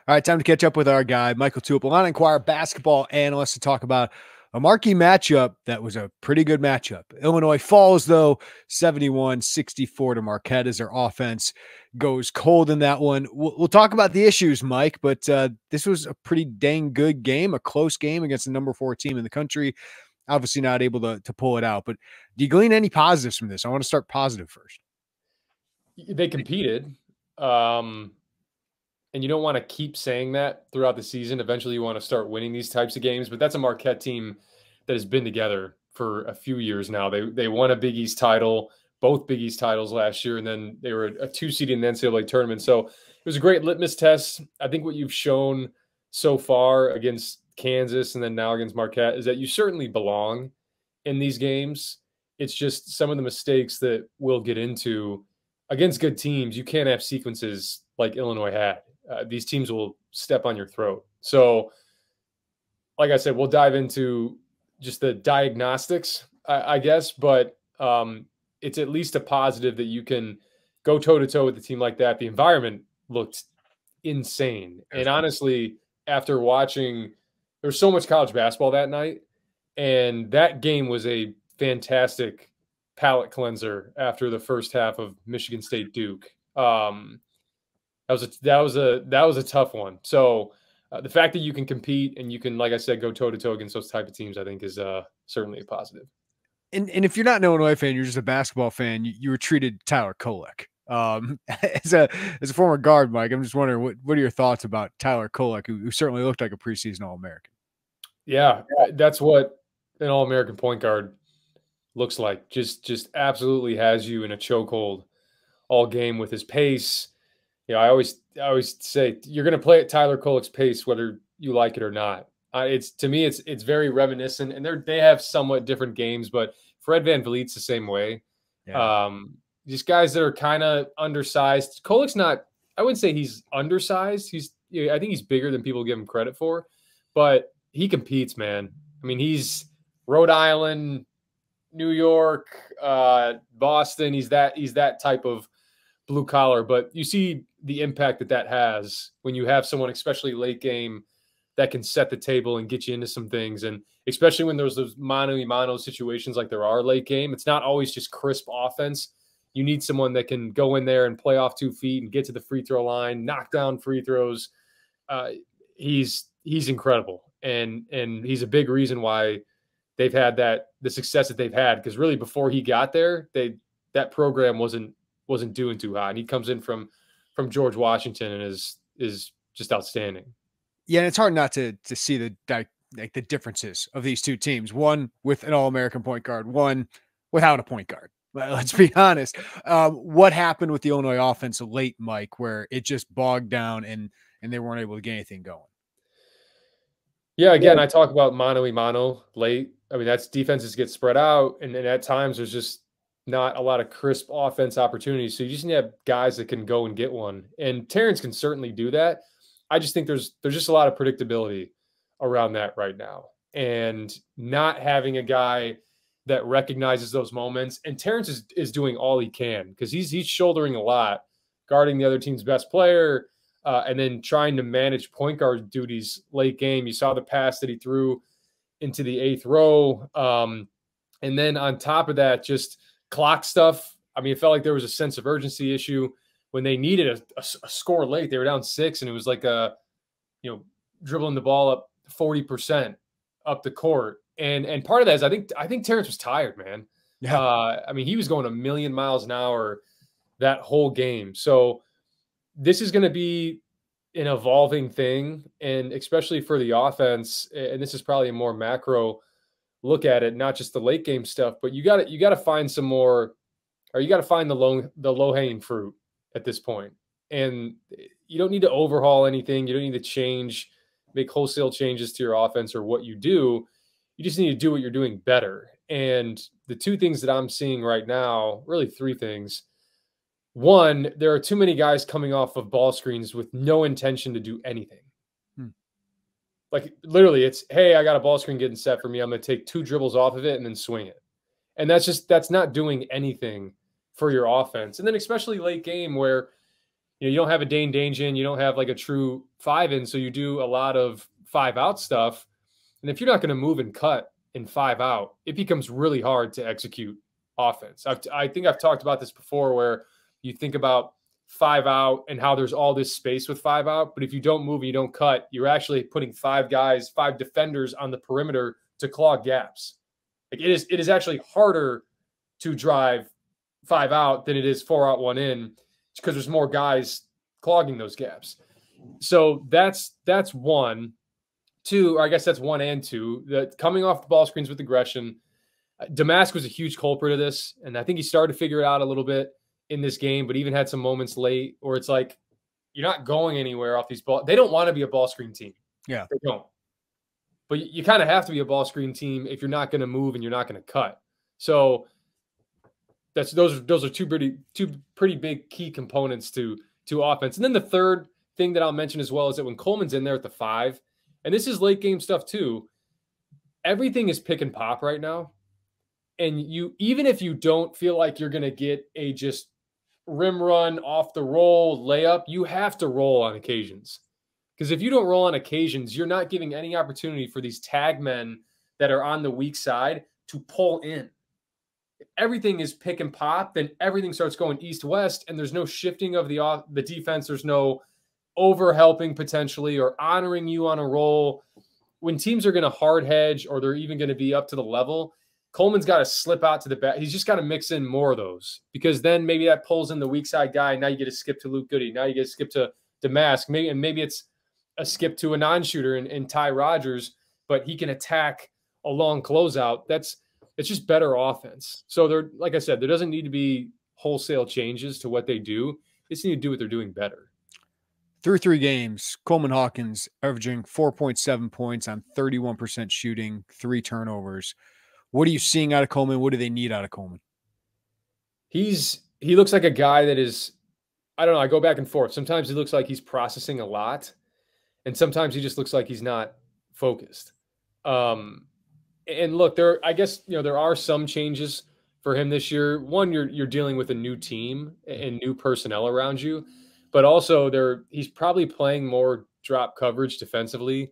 All right, time to catch up with our guy, Mike LaTulip, Illini Inquirer basketball analyst, to talk about a marquee matchup that was a pretty good matchup. Illinois falls, though, 71-64 to Marquette as their offense goes cold in that one. We'll talk about the issues, Mike, but this was a pretty dang good game, a close game against the number 4 team in the country. Obviously not able to pull it out, but do you glean any positives from this? I want to start positive first. They competed. And you don't want to keep saying that throughout the season. Eventually you want to start winning these types of games, but that's a Marquette team that has been together for a few years now. They won a Big East title, both Big East titles last year, and then they were a 2 seed in the NCAA tournament. So it was a great litmus test. I think what you've shown so far against Kansas and then now against Marquette is that you certainly belong in these games. It's just some of the mistakes that we'll get into against good teams. You can't have sequences like Illinois had. These teams will step on your throat. So, like I said, we'll dive into just the diagnostics, I guess, but it's at least a positive that you can go toe-to-toe with a team like that. The environment looked insane. And honestly, after watching, there was so much college basketball that night, and that game was a fantastic palate cleanser after the first half of Michigan State Duke. That was a tough one. So the fact that you can compete and you can, like I said, go toe to toe against those type of teams, I think is certainly a positive. And if you're not an Illinois fan, you're just a basketball fan. You were treated Tyler Kolek. As a former guard, Mike, I'm just wondering what are your thoughts about Tyler Kolek, who certainly looked like a preseason All-American? Yeah, that's what an All-American point guard looks like. Just absolutely has you in a chokehold all game with his pace. You know, I always say you're going to play at Tyler Kolek's pace, whether you like it or not. To me, it's very reminiscent, and they have somewhat different games, but Fred VanVleet's the same way. Yeah. These guys that are kind of undersized. Kolek's not. I wouldn't say he's undersized. I think he's bigger than people give him credit for, but he competes, man. I mean, he's Rhode Island, New York, Boston. He's that type of blue collar, but you see the impact that has when you have someone, especially late game, that can set the table and get you into some things. And especially when there's those mano-a-mano situations like there are late game, it's not always just crisp offense. You need someone that can go in there and play off 2 feet and get to the free throw line, knock down free throws. He's incredible. And he's a big reason why they've had the success that they've had. Because really before he got there, that program wasn't doing too hot. And he comes in from George Washington and is just outstanding. Yeah, and it's hard not to see the differences of these two teams. One with an All-American point guard, one without a point guard. Let's be honest. What happened with the Illinois offense late, Mike, where it just bogged down and they weren't able to get anything going? Yeah, again, I talk about mano-a-mano late. I mean, that's defenses get spread out, and at times there's just not a lot of crisp offense opportunities. So you just need to have guys that can go and get one. And Terrence can certainly do that. I just think there's just a lot of predictability around that right now. And not having a guy that recognizes those moments. And Terrence is doing all he can because he's shouldering a lot, guarding the other team's best player, and then trying to manage point guard duties late game. You saw the pass that he threw into the 8th row. And then on top of that, just clock stuff. I mean, it felt like there was a sense of urgency issue when they needed a score late. They were down 6, and it was like dribbling the ball up 40% up the court. And part of that is I think Terrence was tired, man. Yeah. I mean, he was going a million miles an hour that whole game. So this is going to be an evolving thing, and especially for the offense. And this is probably a more macro look at it, not just the late game stuff, but you got to find some more, or you got to find the low hanging fruit at this point. And you don't need to overhaul anything. You don't need to make wholesale changes to your offense or what you do. You just need to do what you're doing better. And the 2 things that I'm seeing right now, really 3 things. One, there are too many guys coming off of ball screens with no intention to do anything. Like literally it's, hey, I got a ball screen getting set for me. I'm going to take 2 dribbles off of it and then swing it. And that's not doing anything for your offense. And then especially late game where you don't have a Dane Dangen, you don't have like a true 5-in, so you do a lot of 5-out stuff. And if you're not going to move and cut in 5-out, it becomes really hard to execute offense. I think I've talked about this before, where you think about 5-out and how there's all this space with 5-out, but if you don't move and you don't cut, you're actually putting 5 defenders on the perimeter to clog gaps. Like it is actually harder to drive 5-out than it is 4-out, 1-in, because there's more guys clogging those gaps. So that's one. Two, or I guess that's 1 and 2. That coming off the ball screens with aggression. Domask was a huge culprit of this, and I think he started to figure it out a little bit in this game, but even had some moments late where it's like, you're not going anywhere off these balls. They don't want to be a ball screen team. Yeah. They don't. But you kind of have to be a ball screen team if you're not going to move and you're not going to cut. So those are two pretty big key components to offense. And then the third thing that I'll mention as well is that when Coleman's in there at the 5, and this is late game stuff too, everything is pick and pop right now. And even if you don't feel like you're going to get a just rim run off the roll layup, you have to roll on occasions. Because if you don't roll on occasions, you're not giving any opportunity for these tag men that are on the weak side to pull in. If everything is pick and pop, then everything starts going east-west, and there's no shifting of the defense. There's no over-helping potentially or honoring you on a roll. When teams are going to hard hedge or they're even going to be up to the level, Coleman's got to slip out to the back. He's just got to mix in more of those, because then maybe that pulls in the weak side guy. Now you get a skip to Luke Goode. Now you get a skip to Domask. Maybe it's a skip to a non-shooter in Ty Rodgers, but he can attack a long closeout. It's just better offense. So there, like I said, there doesn't need to be wholesale changes to what they do. They just need to do what they're doing better. Through 3 games, Coleman Hawkins averaging 4.7 points on 31% shooting, 3 turnovers. What are you seeing out of Coleman? What do they need out of Coleman? He looks like a guy that is, I don't know, I go back and forth. Sometimes he looks like he's processing a lot, and sometimes he just looks like he's not focused. And look, I guess there are some changes for him this year. One, you're dealing with a new team and new personnel around you, but also he's probably playing more drop coverage defensively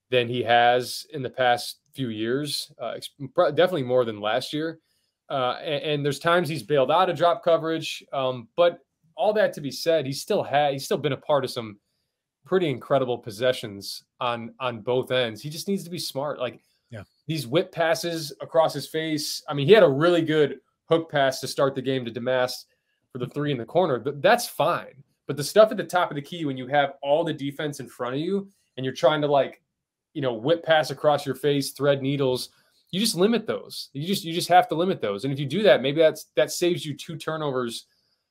than he has in the past few years. Definitely more than last year. And there's times he's bailed out of drop coverage. But all that to be said, he's still been a part of some pretty incredible possessions on both ends. He just needs to be smart. Like, these whip passes across his face. I mean, he had a really good hook pass to start the game to Domask for the 3 in the corner. That's fine. But the stuff at the top of the key, when you have all the defense in front of you and you're trying to whip pass across your face, thread needles, you just limit those. You just have to limit those. And if you do that, maybe that saves you 2 turnovers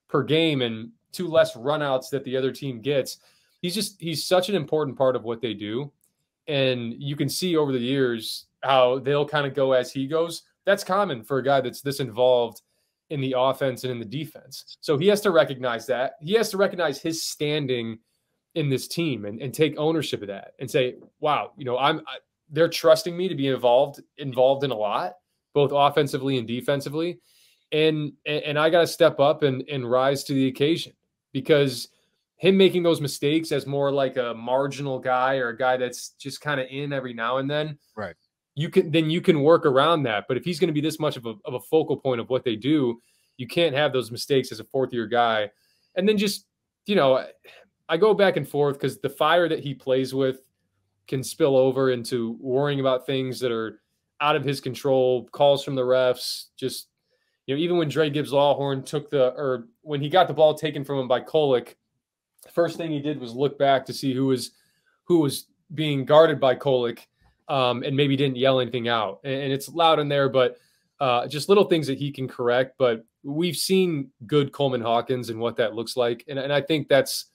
per game and 2 less runouts that the other team gets. He's such an important part of what they do. And you can see over the years how they'll kind of go as he goes. That's common for a guy that's this involved in the offense and in the defense. So he has to recognize that. He has to recognize his standing in this team and take ownership of that and say, wow, they're trusting me to be involved in a lot, both offensively and defensively. And I got to step up and rise to the occasion, because him making those mistakes as more like a marginal guy or a guy that's just kind of in every now and then, right? You can work around that. But if he's going to be this much of a focal point of what they do, you can't have those mistakes as a 4th-year guy. And then just, I go back and forth because the fire that he plays with can spill over into worrying about things that are out of his control, calls from the refs. Just, even when Dre Gibbs-Lawhorn when he got the ball taken from him by Kolek, the first thing he did was look back to see who was being guarded by Kolek, and maybe didn't yell anything out. And it's loud in there, but just little things that he can correct. But we've seen good Coleman Hawkins and what that looks like. And I think that's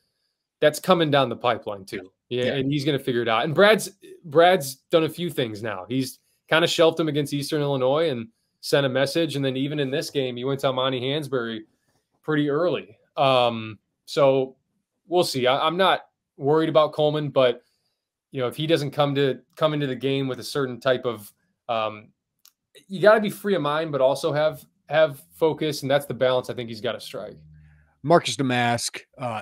coming down the pipeline too. Yeah. And he's going to figure it out. And Brad's done a few things now. He's kind of shelved him against Eastern Illinois and sent a message. And then even in this game, he went to Monty Hansberry pretty early. So we'll see. I'm not worried about Coleman, but if he doesn't come into the game with a certain type of, you got to be free of mind, but also have focus. And that's the balance I think he's got to strike. Marcus Domask,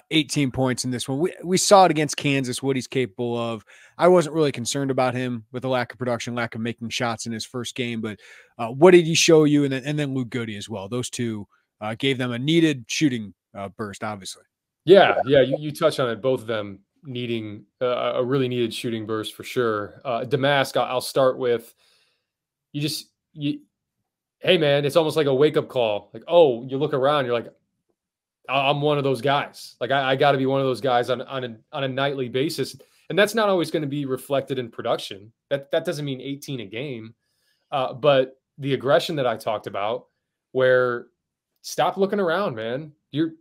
18 points in this one. We saw it against Kansas, what he's capable of. I wasn't really concerned about him with the lack of production, lack of making shots in his first game, but what did he show you? And then Luke Goode as well. Those two gave them a needed shooting burst, obviously. Yeah, you touch on it. Both of them needing a really needed shooting burst for sure. Domask, I'll start with. Hey man, it's almost like a wake up call. Like, oh, you look around, you're like, I'm one of those guys. Like I got to be one of those guys on a nightly basis, and that's not always going to be reflected in production. That doesn't mean 18 a game, but the aggression that I talked about, where stop looking around, man. You're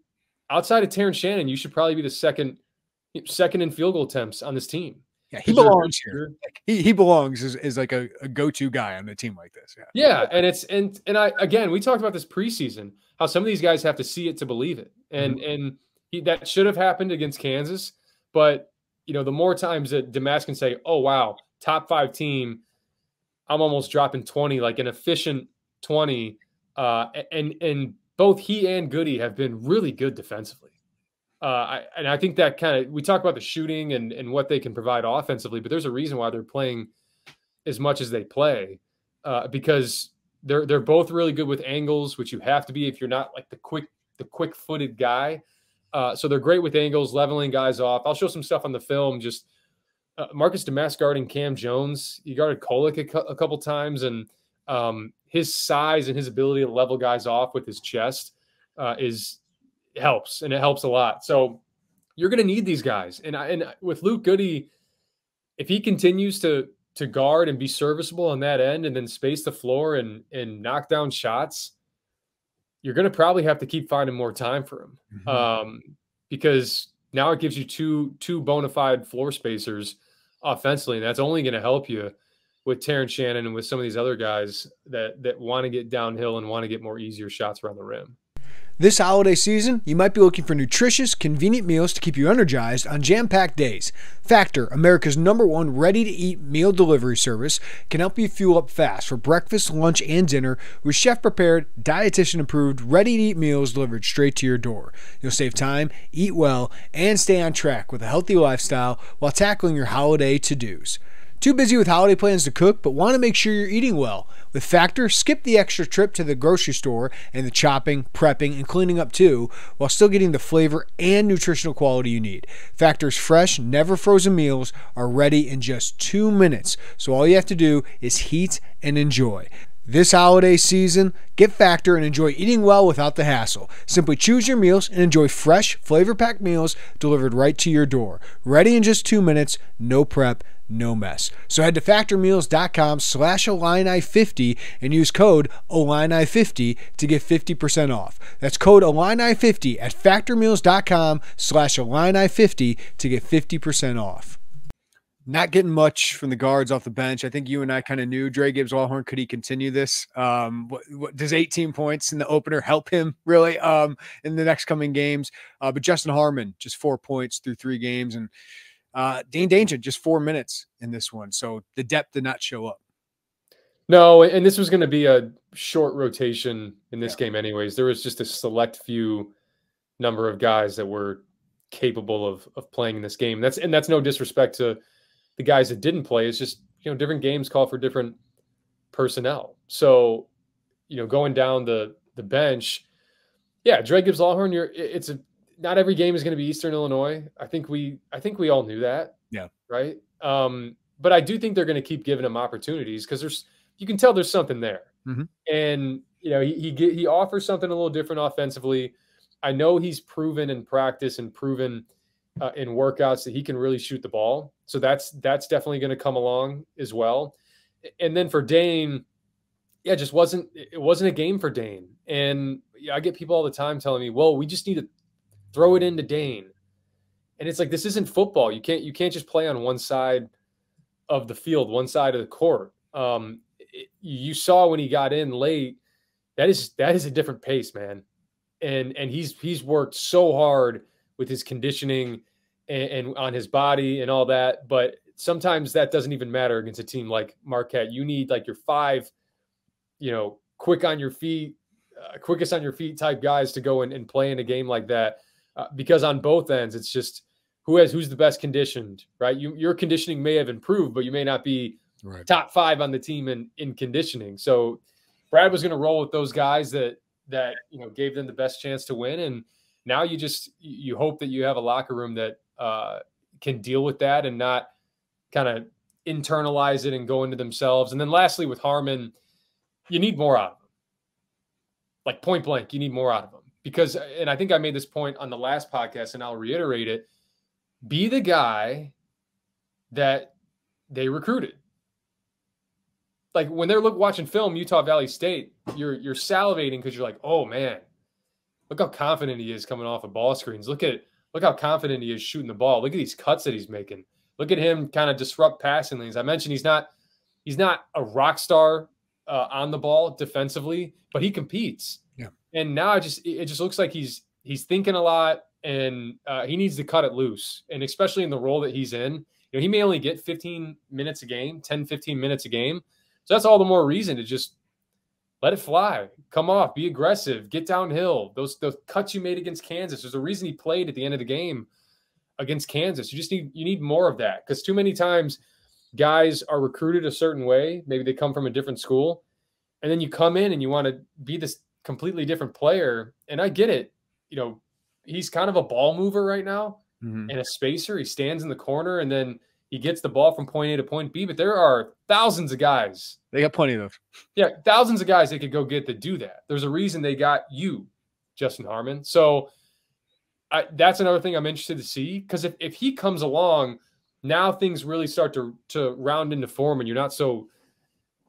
outside of Terrence Shannon. You should probably be the second in field goal attempts on this team. Yeah, he belongs here. Like, he belongs as like a go-to guy on the team like this. Yeah, and again, we talked about this preseason, how some of these guys have to see it to believe it, and that should have happened against Kansas. But the more times that Domask can say, "Oh wow, top 5 team," I'm almost dropping 20, like an efficient 20, and both he and Goode have been really good defensively. I think that we talk about the shooting and what they can provide offensively, but there's a reason why they're playing as much as they play, because they're both really good with angles, which you have to be if you're not like the quick-footed guy. So they're great with angles, leveling guys off. I'll show some stuff on the film. Just Marcus Domask guarding Cam Jones. He guarded Kolek a couple times, and his size and his ability to level guys off with his chest helps, and it helps a lot. So you're going to need these guys. And with Luke Goode, if he continues to guard and be serviceable on that end and then space the floor and knock down shots, you're going to probably have to keep finding more time for him, because now it gives you two bona fide floor spacers offensively, and that's only going to help you with Terrence Shannon and with some of these other guys that want to get downhill and want to get more easier shots around the rim. This holiday season, you might be looking for nutritious, convenient meals to keep you energized on jam-packed days. Factor, America's #1 ready-to-eat meal delivery service, can help you fuel up fast for breakfast, lunch, and dinner with chef-prepared, dietitian-approved, ready-to-eat meals delivered straight to your door. You'll save time, eat well, and stay on track with a healthy lifestyle while tackling your holiday to-dos. Too busy with holiday plans to cook, but want to make sure you're eating well? With Factor, skip the extra trip to the grocery store and the chopping, prepping, and cleaning up too, while still getting the flavor and nutritional quality you need. Factor's fresh, never frozen meals are ready in just 2 minutes, so all you have to do is heat and enjoy. This holiday season, get Factor and enjoy eating well without the hassle. Simply choose your meals and enjoy fresh, flavor-packed meals delivered right to your door. Ready in just 2 minutes, no prep, no mess. So head to factormeals.com/Illini50 and use code Illini50 to get 50% off. That's code Illini50 at factormeals.com/Illini50 to get 50% off. Not getting much from the guards off the bench. I think you and I kind of knew Dre Gibbs-Walhorn. Could he continue this? What does 18 points in the opener help him really in the next coming games? But Justin Harmon, just 4 points through 3 games. And Dane Danger, just 4 minutes in this one. So the depth did not show up. No, and this was going to be a short rotation in this game anyways. There was just a select few number of guys that were capable of playing in this game. That's no disrespect to the guys that didn't play. It's just, different games call for different personnel. So, going down the bench, Dre Gibbs-Walhorn, not every game is going to be Eastern Illinois. I think we all knew that. Yeah. Right. But I do think they're going to keep giving him opportunities because you can tell there's something there. And, he offers something a little different offensively. I know he's proven in practice and proven in workouts that he can really shoot the ball. So that's definitely going to come along as well. And then for Dane, it wasn't a game for Dane. And I get people all the time telling me, well, we just need to throw it into Dane. And it's like, this isn't football. You can't just play on one side of the field, one side of the court. You saw when he got in late, that is a different pace, man. And he's worked so hard with his conditioning and on his body and all that. But sometimes that doesn't even matter against a team like Marquette. You need like your 5, quick on your feet, quickest on your feet type guys to go and play in a game like that. Because on both ends, it's just who's the best conditioned, right? Your conditioning may have improved, but you may not be top 5 on the team in conditioning. So Brad was going to roll with those guys that gave them the best chance to win. And now you hope that you have a locker room that can deal with that and not kind of internalize it and go into themselves. And then lastly, with Harmon, you need more out of him. Like point blank, you need more out of him. Because, and I think I made this point on the last podcast, and I'll reiterate it, be the guy that they recruited. Like when they're watching film, Utah Valley State, you're salivating because you're like, oh man, look how confident he is coming off of ball screens. Look how confident he is shooting the ball. Look at these cuts that he's making. Look at him kind of disrupt passing lanes. I mentioned he's not a rock star on the ball defensively, but he competes. Yeah. And now it just looks like he's thinking a lot, and he needs to cut it loose. And especially in the role that he's in, he may only get 15 minutes a game, 10, 15 minutes a game. So that's all the more reason to just let it fly, come off, be aggressive, get downhill. Those cuts you made against Kansas, there's a reason he played at the end of the game against Kansas. You need more of that, because too many times guys are recruited a certain way. Maybe they come from a different school, and then you come in and you want to be this completely different player. And I get it. He's kind of a ball mover right now and a spacer. He stands in the corner and then he gets the ball from point A to point B. But there are thousands of guys. They got plenty of those. Yeah, thousands of guys they could go get that do that. There's a reason they got you, Justin Harmon. So that's another thing I'm interested to see, because if he comes along, now things really start to round into form, and you're not so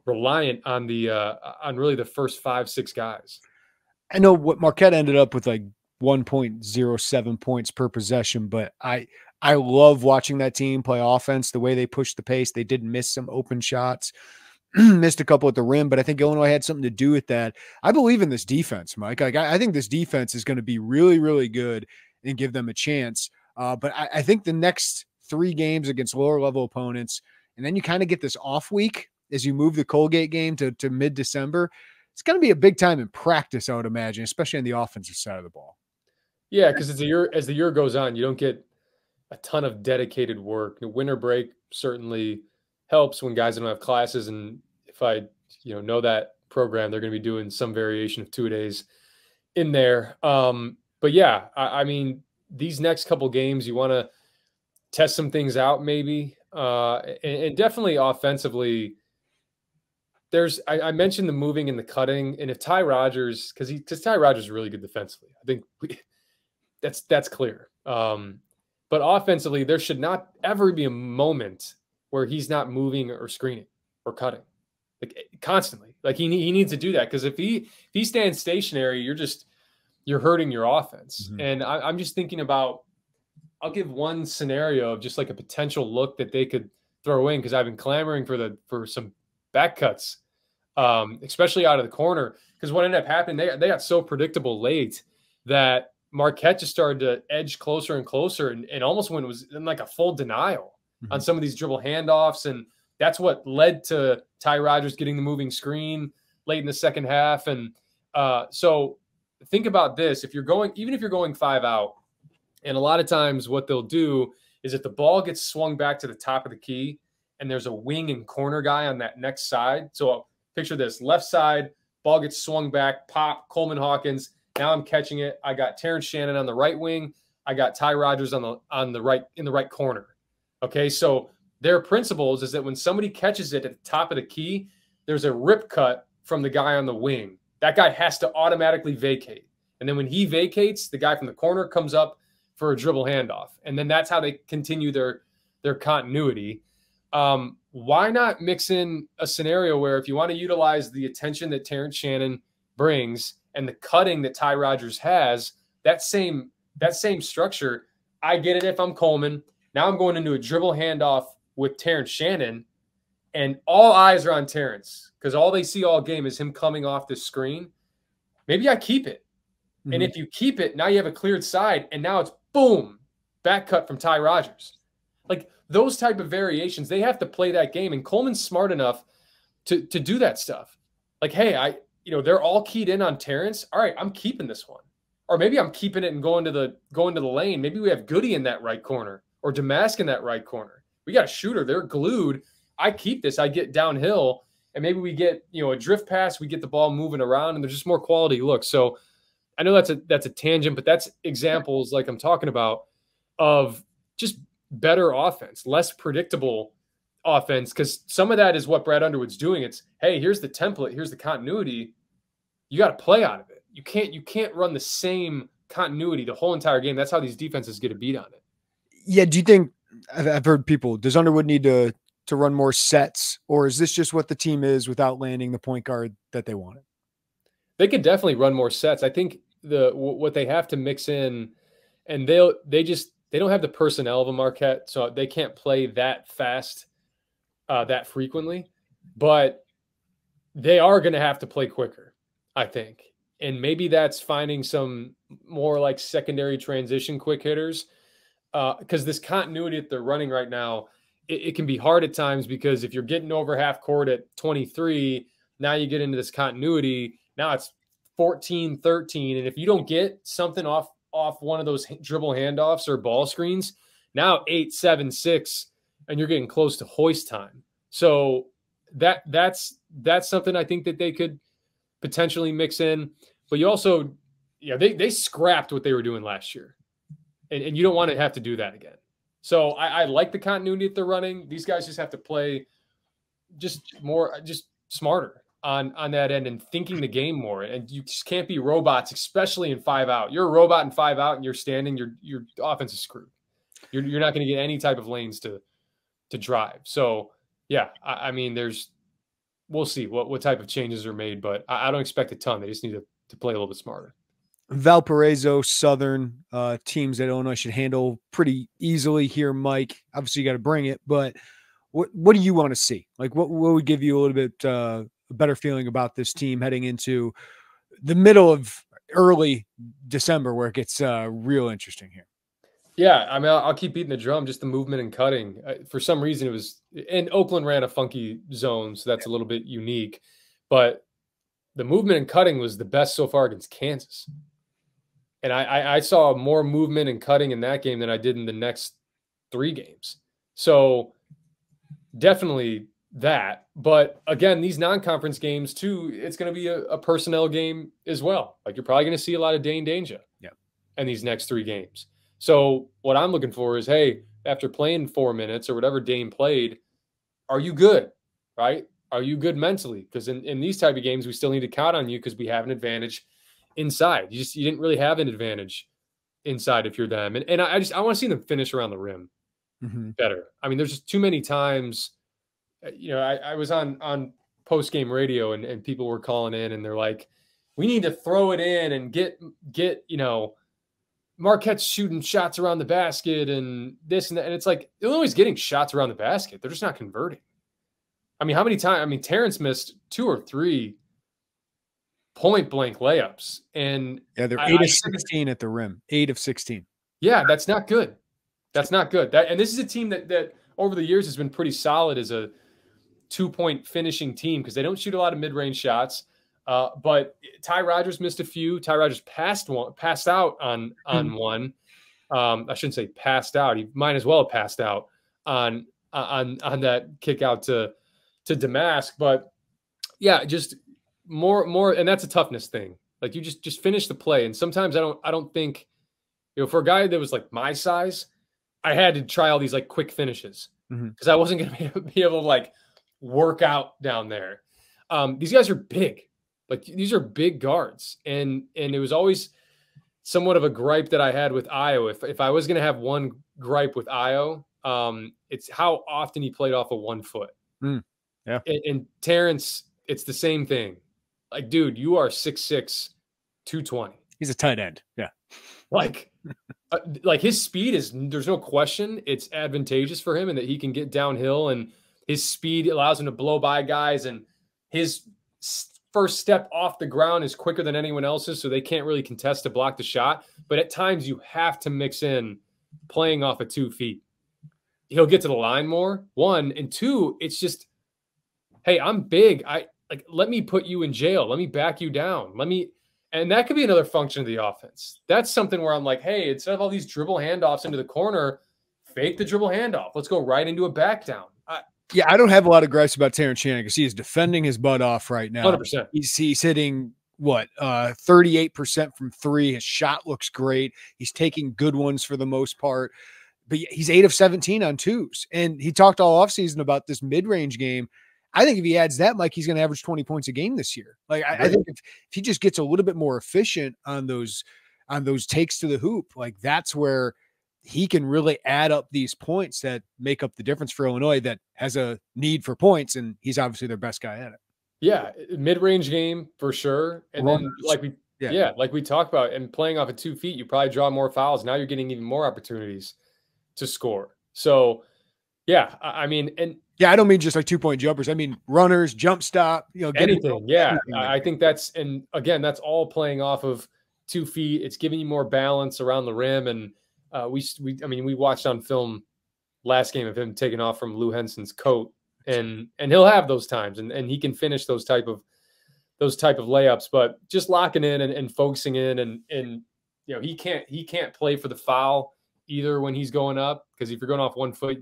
reliant on really the first 5-6 guys. I know what Marquette ended up with, like 1.07 points per possession, but I love watching that team play offense, the way they pushed the pace. They did miss some open shots, missed a couple at the rim, but I think Illinois had something to do with that. I believe in this defense, Mike. Like I think this defense is going to be really, really good and give them a chance. But I think the next 3 games against lower level opponents, and then you kind of get this off week as you move the Colgate game to mid-December. It's going to be a big time in practice, I would imagine, especially on the offensive side of the ball. Yeah, because as the year goes on, you don't get a ton of dedicated work. The winter break certainly helps when guys don't have classes, and if I know that program, they're going to be doing some variation of 2-a-days in there. But yeah, I mean, these next couple games, you want to test some things out, maybe, and definitely offensively. I mentioned the moving and the cutting, and if Ty Rodgers, because Ty Rodgers is really good defensively, I think that's clear. But offensively, there should not ever be a moment where he's not moving or screening or cutting, like constantly. Like he needs to do that, because if he stands stationary, you're hurting your offense. Mm-hmm. And I'm just thinking about, I'll give one scenario of just like a potential look that they could throw in, because I've been clamoring for some back cuts, especially out of the corner. Because what ended up happening, they got so predictable late that Marquette just started to edge closer and closer, and almost when it was in like a full denial on some of these dribble handoffs. And that's what led to Ty Rodgers getting the moving screen late in the second half. And so think about this. Even if you're going 5 out, and a lot of times what they'll do is if the ball gets swung back to the top of the key and there's a wing and corner guy on that next side. So picture this: left side, ball gets swung back, pop, Coleman Hawkins. Now I'm catching it. I got Terrence Shannon on the right wing. I got Ty Rodgers on the right, in the right corner. Okay, so their principles is that when somebody catches it at the top of the key, there's a rip cut from the guy on the wing. That guy has to automatically vacate. And then when he vacates, the guy from the corner comes up for a dribble handoff. And then that's how they continue their continuity. Why not mix in a scenario where if you want to utilize the attention that Terrence Shannon brings and the cutting that Ty Rodgers has, that same structure, I get it if I'm Coleman. Now I'm going into a dribble handoff with Terrence Shannon, and all eyes are on Terrence because all they see all game is him coming off the screen. Maybe I keep it. Mm-hmm. And if you keep it, now you have a cleared side, and now it's boom, back cut from Ty Rodgers. Like those type of variations, they have to play that game, and Coleman's smart enough to do that stuff. Like, hey, they're all keyed in on Terrence. All right, I'm keeping this one. Or maybe I'm keeping it and going to the lane. Maybe we have Goode in that right corner or Domask in that right corner. We got a shooter. They're glued. I keep this. I get downhill, and maybe we get, a drift pass. We get the ball moving around, and there's just more quality looks. So I know that's a tangent, but that's examples like I'm talking about of just better offense, less predictable offense, because some of that is what Brad Underwood's doing. It's, hey, here's the template, here's the continuity. You got to play out of it. You can't run the same continuity the whole entire game. That's how these defenses get a beat on it. Yeah. Do you think, I've heard people, does Underwood need to run more sets, or is this just what the team is without landing the point guard that they wanted? They could definitely run more sets. I think what they have to mix in, and they don't have the personnel of a Marquette, so they can't play that fast, that frequently, but they are going to have to play quicker, I think. And maybe that's finding some more like secondary transition quick hitters, because this continuity that they're running right now, it can be hard at times, because if you're getting over half court at 23, now you get into this continuity. Now it's 14, 13. And if you don't get something off one of those dribble handoffs or ball screens, now 8, 7, 6, and you're getting close to hoist time. So that's something I think that they could potentially mix in. But you also, they scrapped what they were doing last year, and you don't want to have to do that again. So I like the continuity that they're running. These guys just have to play just smarter on that end and thinking the game more. And you just can't be robots, especially in 5 out. You're a robot in 5 out and you're standing, your offense is screwed. You're not going to get any type of lanes to drive. So yeah, I mean, we'll see what type of changes are made, but I don't expect a ton. They just need to play a little bit smarter. Valparaiso, Southern, teams that Illinois should handle pretty easily here, Mike. Obviously, you got to bring it, but what do you want to see? Like, what would give you a little bit a better feeling about this team heading into the middle of early December, where it gets real interesting here? Yeah, I mean, I'll keep beating the drum, just the movement and cutting. For some reason, and Oakland ran a funky zone, so that's a little bit unique. But the movement and cutting was the best so far against Kansas. And I saw more movement and cutting in that game than I did in the next 3 games. So definitely that. But again, these non-conference games too, it's going to be a personnel game as well. Like, you're probably going to see a lot of Dane Danger in these next 3 games. So what I'm looking for is, hey, after playing 4 minutes or whatever Dane played, are you good, right? Are you good mentally? Because in these type of games, we still need to count on you because we have an advantage inside. You didn't really have an advantage inside if you're them. And I want to see them finish around the rim better. I mean, there's just too many times, I was on post-game radio and people were calling in and they're like, we need to throw it in and get Marquette's shooting shots around the basket and this and that. And it's like, Illinois is getting shots around the basket. They're just not converting. I mean, how many times? I mean, Terrence missed 2 or 3 point blank layups. And yeah, they're 8 of 16 at the rim. 8 of 16. Yeah, that's not good. That's not good. And this is a team that over the years has been pretty solid as a 2-point finishing team because they don't shoot a lot of mid-range shots. But Ty Rodgers missed a few. Ty Rodgers passed out on one. I shouldn't say passed out. He might as well have passed out on that kick out to Domask. But yeah, just more, and that's a toughness thing. Like, you just finish the play. And sometimes I don't think, for a guy that was like my size, I had to try all these like quick finishes because I wasn't going to be able to like work out down there. These guys are big. Like, these are big guards. And it was always somewhat of a gripe that I had with Ayo. If I was going to have one gripe with Ayo, it's how often he played off of 1 foot. Yeah. And Terrence, it's the same thing. Like, dude, you are 6'6", 220. He's a tight end. Yeah. Like his speed there's no question it's advantageous for him and that he can get downhill, and his speed allows him to blow by guys, and his first step off the ground is quicker than anyone else's, so they can't really contest to block the shot. But at times you have to mix in playing off of 2 feet. He'll get to the line more, 1, and 2, it's just, hey, I'm big. like, let me put you in jail. Let me back you down. And that could be another function of the offense. That's something where I'm like, hey, instead of all these dribble handoffs into the corner, fake the dribble handoff. Let's go right into a back down. Yeah, I don't have a lot of gripes about Terrence Shannon because he is defending his butt off right now. 100%. He's hitting 38% from three. His shot looks great. He's taking good ones for the most part. But he's 8 of 17 on twos. And he talked all offseason about this mid-range game. I think if he adds that, Mike, he's going to average 20 points a game this year. Like I think if he just gets a little bit more efficient on those takes to the hoop, like that's where he can really add up these points that make up the difference for Illinois that has a need for points, and he's obviously their best guy at it. Yeah, mid-range game for sure. And then like we talked about, and playing off of 2 feet, you probably draw more fouls. Now you're getting even more opportunities to score. So yeah, I mean, and yeah, I don't mean just like 2-point jumpers. I mean runners, jump stop, anything. Yeah, I think that's, and again, that's all playing off of 2 feet. It's giving you more balance around the rim. And we watched on film last game of him taking off from Lou Henson's coat, and he'll have those times, and he can finish those type of layups. But just locking in and focusing in, and he can't play for the foul either when he's going up, because if you're going off 1 foot,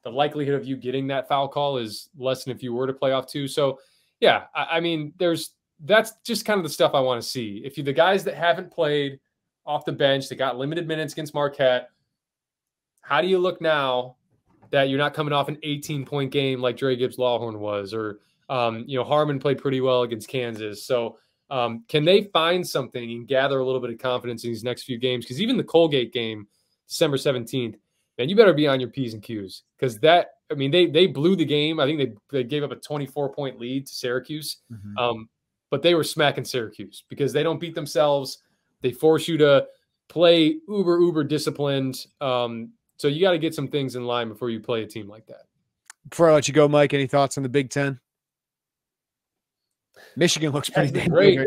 the likelihood of you getting that foul call is less than if you were to play off 2. So yeah, I mean, that's just kind of the stuff I want to see. If you're the guys that haven't played off the bench, that got limited minutes against Marquette, how do you look now that you're not coming off an 18-point game like Dre Gibbs-Lawhorn was, or Harmon played pretty well against Kansas. So can they find something and gather a little bit of confidence in these next few games? Because even the Colgate game, December 17th, man, you better be on your P's and Q's, because they blew the game. I think they gave up a 24-point lead to Syracuse, but they were smacking Syracuse because they don't beat themselves. They force you to play uber disciplined. So you got to get some things in line before you play a team like that. Before I let you go, Mike, any thoughts on the Big Ten? Michigan looks pretty damn great.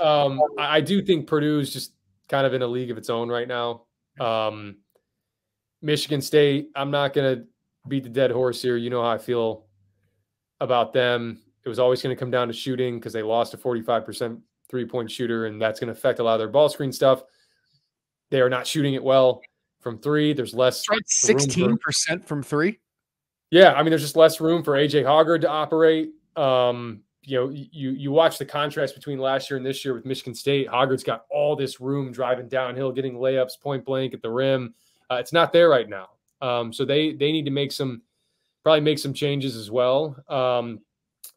I do think Purdue's just kind of in a league of its own right now. Michigan State, I'm not going to beat the dead horse here. You know how I feel about them. It was always going to come down to shooting because they lost a 45% three-point shooter, and that's going to affect a lot of their ball screen stuff. They are not shooting it well from three. There's less. 16% from three? Yeah, I mean, there's just less room for A.J. Hoggard to operate. You watch the contrast between last year and this year with Michigan State. Hoggard's got all this room driving downhill, getting layups point blank at the rim. It's not there right now. So they need to probably make some changes as well.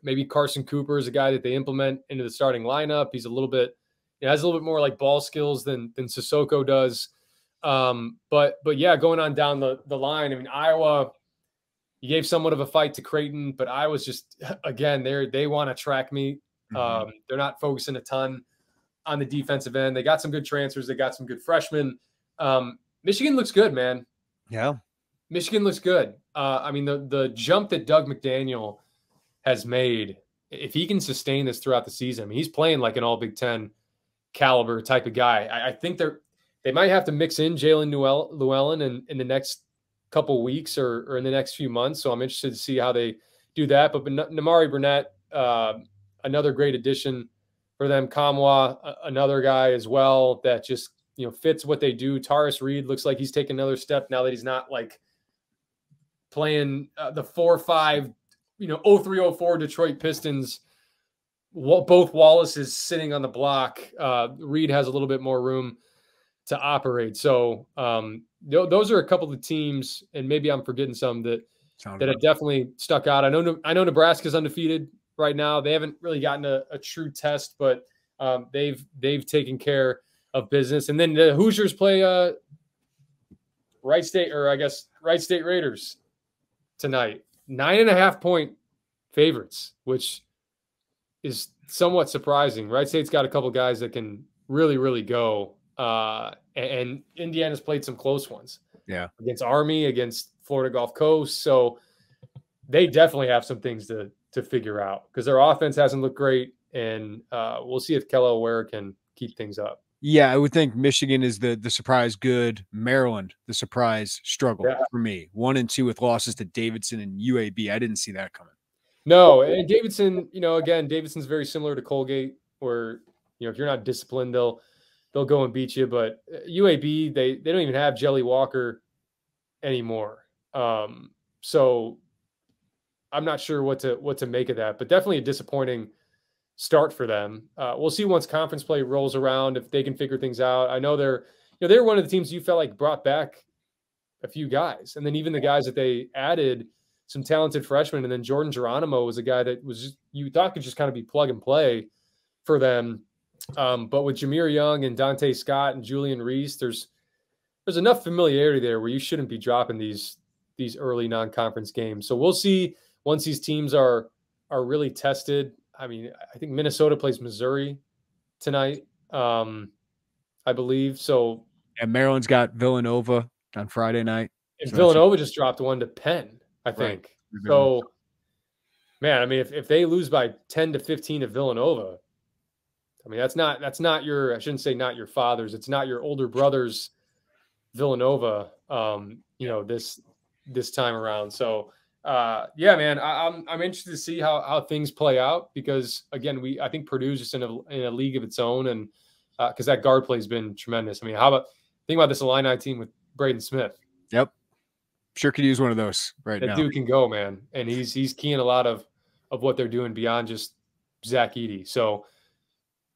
Maybe Carson Cooper is a guy that they implement into the starting lineup. He's has a little bit more like ball skills than Sissoko does. But yeah, going on down the line, I mean, Iowa, you gave somewhat of a fight to Creighton, but Iowa's just, again, they want to track meet. They're not focusing a ton on the defensive end. They got some good transfers. They got some good freshmen. Michigan looks good, man. Yeah. Michigan looks good. I mean, the jump that Doug McDaniel has made, if he can sustain this throughout the season, I mean, he's playing like an all Big Ten caliber type of guy. I think they might have to mix in Jalen Llewellyn in the next couple weeks or in the next few months. So I'm interested to see how they do that. But Namari Burnett, another great addition for them. Kamwa, another guy as well that just, fits what they do. Taurus Reed looks like he's taking another step now that he's not like playing the 4-5, 03-04 Detroit Pistons. Both Wallaces sitting on the block. Reed has a little bit more room to operate. So those are a couple of teams, and maybe I'm forgetting some that have definitely stuck out. I know Nebraska's undefeated right now. They haven't really gotten a true test, but they've taken care of business. And then the Hoosiers play Wright State Raiders tonight. 9.5-point favorites, which is somewhat surprising. Wright State's got a couple guys that can really, really go. And Indiana's played some close ones. Yeah. Against Army, against Florida Gulf Coast. So they definitely have some things to figure out because their offense hasn't looked great. And we'll see if Kello Ware can keep things up. Yeah, I would think Michigan is the surprise good. Maryland, the surprise struggle for me. 1 and 2 with losses to Davidson and UAB. I didn't see that coming. No, and Davidson, again, Davidson's very similar to Colgate, where if you're not disciplined, they'll go and beat you. But UAB, they don't even have Jelly Walker anymore. So I'm not sure what to make of that, but definitely a disappointing start for them. We'll see once conference play rolls around if they can figure things out. I know they're one of the teams you felt like brought back a few guys, and then even the guys that they added, some talented freshmen, and then Jordan Geronimo was a guy that you thought could just kind of be plug and play for them. But with Jameer Young and Dante Scott and Julian Reese, there's enough familiarity there where you shouldn't be dropping these early non-conference games. So we'll see once these teams are really tested. I mean, I think Minnesota plays Missouri tonight, I believe. So, and Maryland's got Villanova on Friday night. And so Villanova just dropped one to Penn, I think. Right. So, man, I mean, if they lose by 10 to 15 to Villanova, I mean, that's not your, I shouldn't say not your father's, it's not your older brother's Villanova, this time around. So, yeah, man, I'm interested to see how things play out because again, I think Purdue's just in a league of its own, and because that guard play has been tremendous. I mean, think about this Illini team with Braden Smith. Yep, sure could use one of those right now. That dude can go, man, and he's keying a lot of what they're doing beyond just Zach Edey. So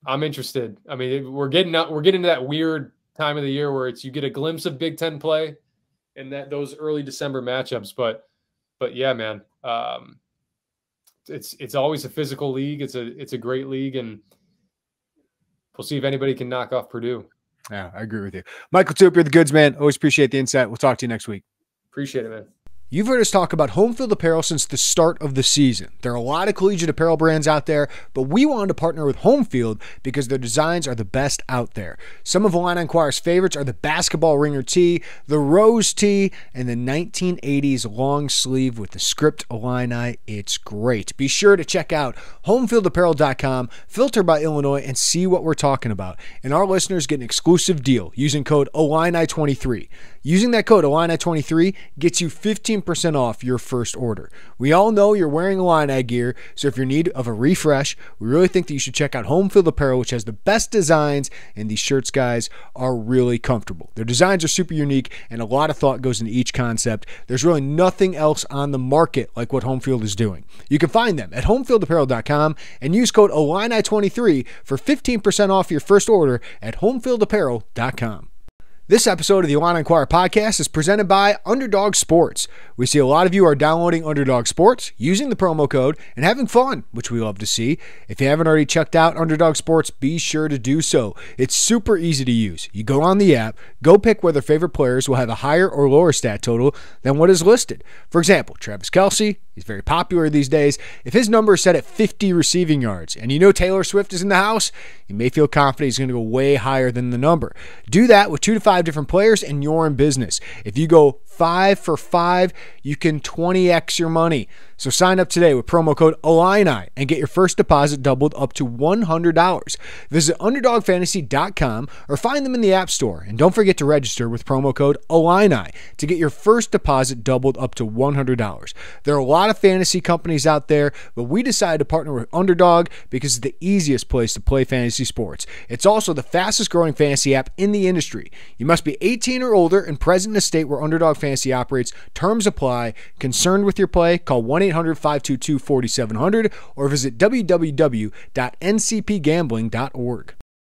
I'm interested. I mean, we're getting into that weird time of the year where you get a glimpse of Big Ten play in those early December matchups, but yeah, man, it's always a physical league. It's a great league, and we'll see if anybody can knock off Purdue. Yeah, I agree with you. Mike LaTulip, you're the goods man. Always appreciate the insight. We'll talk to you next week. Appreciate it, man. You've heard us talk about home field apparel since the start of the season. There are a lot of collegiate apparel brands out there, but we wanted to partner with Home Field because their designs are the best out there. Some of Illini Inquirer's favorites are the basketball ringer tee, the rose tee, and the 1980s long sleeve with the script Illini. It's great. Be sure to check out homefieldapparel.com, filter by Illinois, and see what we're talking about. And our listeners get an exclusive deal using code Illini23. Using that code Illini23 gets you 15% off your first order. We all know you're wearing Illini gear, so if you're in need of a refresh, we really think that you should check out Home Field Apparel, which has the best designs, and these shirts, guys, are really comfortable. Their designs are super unique, and a lot of thought goes into each concept. There's really nothing else on the market like what Home Field is doing. You can find them at homefieldapparel.com and use code Illini23 for 15% off your first order at homefieldapparel.com. This episode of the Illini Inquirer podcast is presented by Underdog Sports. We see a lot of you are downloading Underdog Sports, using the promo code, and having fun, which we love to see. If you haven't already checked out Underdog Sports, be sure to do so. It's super easy to use. You go on the app, go pick whether favorite players will have a higher or lower stat total than what is listed. For example, Travis Kelce, he's very popular these days. If his number is set at 50 receiving yards, and you know Taylor Swift is in the house, you may feel confident he's going to go way higher than the number. Do that with 2 to 5 different players and you're in business. If you go 5 for 5, you can 20x your money. So sign up today with promo code Illini and get your first deposit doubled up to $100. Visit UnderdogFantasy.com or find them in the App Store. And don't forget to register with promo code Illini to get your first deposit doubled up to $100. There are a lot of fantasy companies out there, but we decided to partner with Underdog because it's the easiest place to play fantasy sports. It's also the fastest growing fantasy app in the industry. You must be 18 or older and present in a state where Underdog Fantasy operates. Terms apply. Concerned with your play? Call 1-800-522-4700 or visit www.ncpgambling.org.